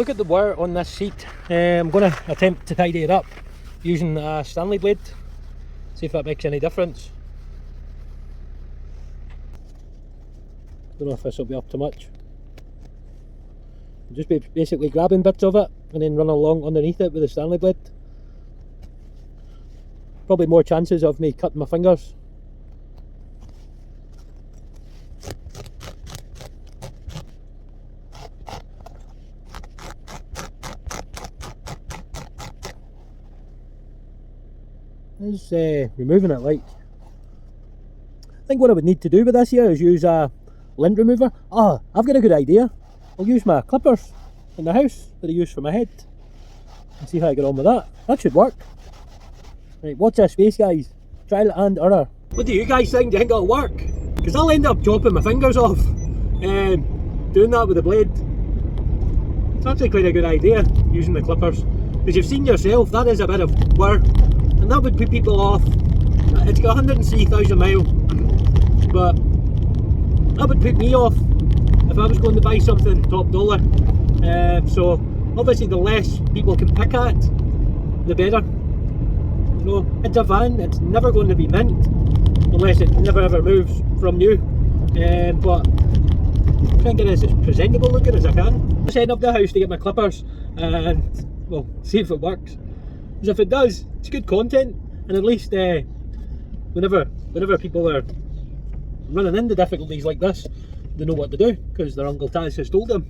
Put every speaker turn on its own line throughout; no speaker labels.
look at the wire on this seat. I'm going to attempt to tidy it up using a Stanley blade. See if that makes any difference. Don't know if this will be up to much. Just be basically grabbing bits of it and then run along underneath it with the Stanley blade. Probably more chances of me cutting my fingers. Is removing it like. I think what I would need to do with this here is use a lint remover. Ah, I've got a good idea. I'll use my clippers in the house that I use for my head and see how I get on with that. That should work. Right, watch this space, guys. Trial and error. What do you guys think? Do you think it'll work? Because I'll end up chopping my fingers off doing that with the blade. It's actually quite a good idea using the clippers, because you've seen yourself, that is a bit of work. And that would put people off. It's got 103,000 miles, but that would put me off if I was going to buy something top dollar. So obviously the less people can pick at, the better. You know, it's a van, it's never going to be mint unless it never ever moves from new. But try and get it as presentable looking as I can. I'm setting up the house to get my clippers and well, see if it works. Because if it does, it's good content, and at least whenever people are running into difficulties like this, they know what to do, because their Uncle Taz has told them,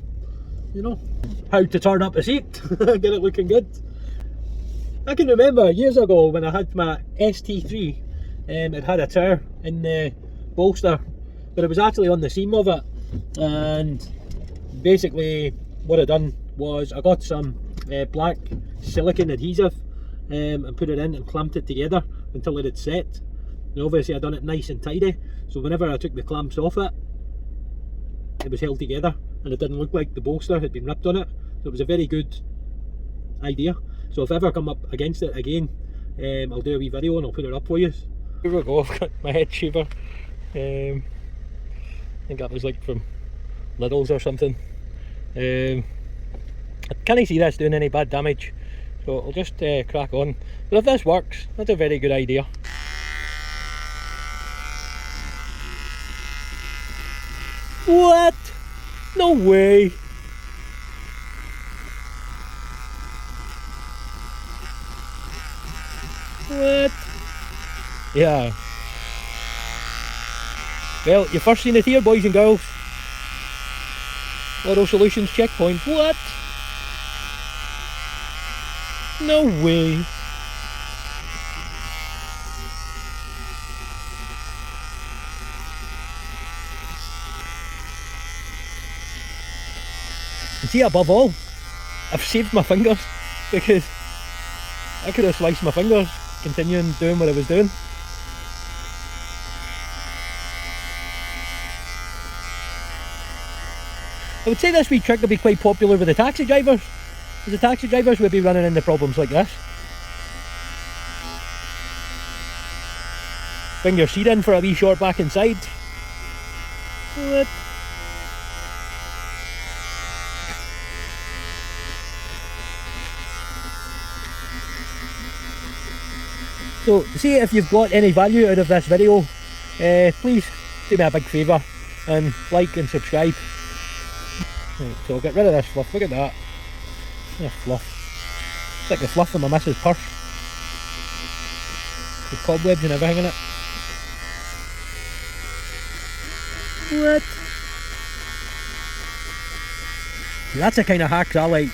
you know, how to turn up a seat, get it looking good. I can remember years ago when I had my ST3, it had a tire in the bolster, but it was actually on the seam of it, and basically what I done was I got some black silicone adhesive and put it in and clamped it together until it had set. And obviously I done it nice and tidy, so whenever I took the clamps off it, it was held together and it didn't look like the bolster had been ripped on it. So it was a very good idea. So if I ever come up against it again, I'll do a wee video and I'll put it up for you. Here we go, I've got my head shaver. I think that was like from Lidl's or something. I can't see this doing any bad damage, so I'll just crack on. But if this works, that's a very good idea. What? No way! What? Yeah. Well, you've first seen it here, boys and girls. Auto Solutions checkpoint. What? No way. And see, above all, I've saved my fingers, because I could have sliced my fingers continuing doing what I was doing. I would say this wee trick would be quite popular with the taxi drivers, because the taxi drivers would be running into problems like this. Bring your seat in for a wee short back inside. What? So, see, if you've got any value out of this video, please do me a big favour and like and subscribe. Right, so I'll get rid of this fluff. Look at that. There's fluff. It's like the fluff in my missus' purse. With cobwebs and everything in it. What? That's the kind of hacks I like.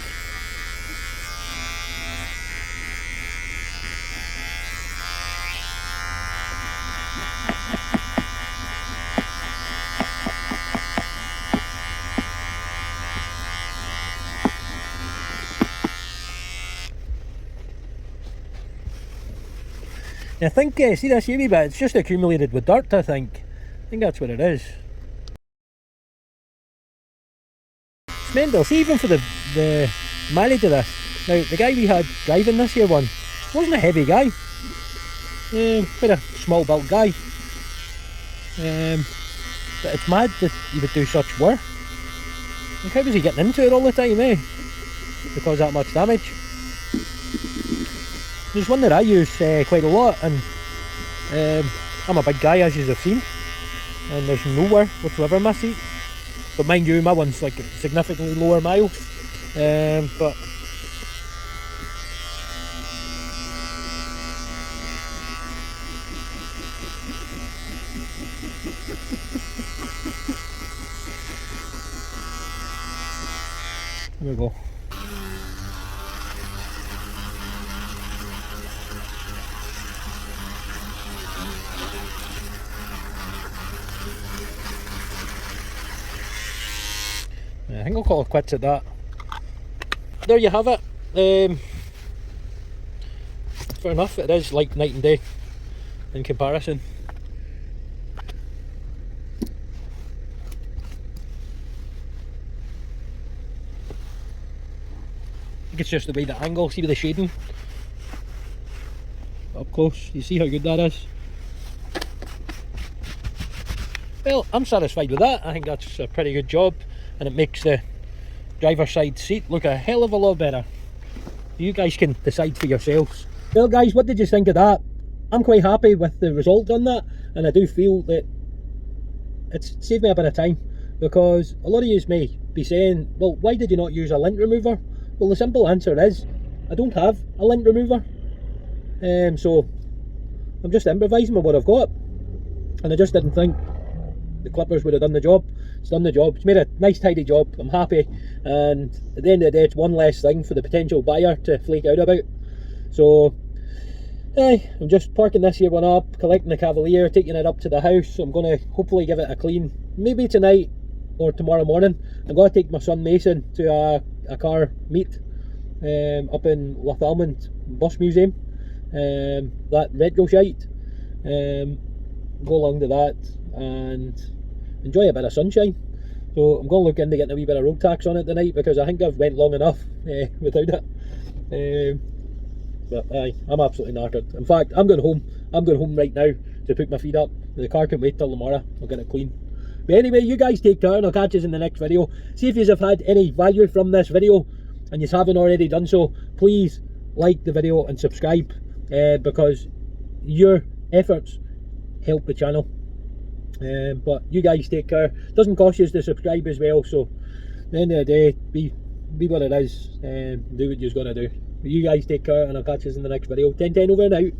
I think, see this wee bit, it's just accumulated with dirt, I think that's what it is. It's mental, see, even for the mileage of this. Now, the guy we had driving this here one wasn't a heavy guy, quite a small built guy, but it's mad that he would do such work. Like, how was he getting into it all the time, eh? to cause that much damage. There's one that I use quite a lot, and I'm a big guy, as you have seen, and there's no wear whatsoever in my seat. But mind you, my one's like significantly lower miles. But there we go. I think I'll call it quits at that. There you have it. Fair enough, it is like night and day in comparison. I think it's just the way the angle, see with the shading up close, you see how good that is? Well, I'm satisfied with that. I think that's a pretty good job, and it makes the driver's side seat look a hell of a lot better. You guys can decide for yourselves. Well guys, what did you think of that? I'm quite happy with the result on that, and I do feel that it's saved me a bit of time, because a lot of you may be saying, well, why did you not use a lint remover? Well, the simple answer is I don't have a lint remover, so I'm just improvising with what I've got, and I just didn't think the clippers would have done the job. It's done the job. It's made a nice tidy job. I'm happy, and at the end of the day, it's one less thing for the potential buyer to flake out about. So I'm just parking this here one up, collecting the Cavalier, taking it up to the house. I'm going to hopefully give it a clean, maybe tonight or tomorrow morning. I'm going to take my son Mason to a car meet up in Lothalmond Bus Museum, that retro shite. Go along to that and enjoy a bit of sunshine. So I'm going to look into getting a wee bit of road tax on it tonight, because I think I've went long enough without it. But aye, I'm absolutely knackered. In fact, I'm going home right now to put my feet up. The car can wait till tomorrow. I'll get it clean. But anyway, you guys take care, and I'll catch you in the next video. See if you have had any value from this video, and you haven't already done so, please like the video and subscribe, because your efforts help the channel. But you guys take care. It doesn't cost you to subscribe as well, so at the end of the day, be what it is, and do what you're going to do. You guys take care, and I'll catch you in the next video. 10-10 over and out.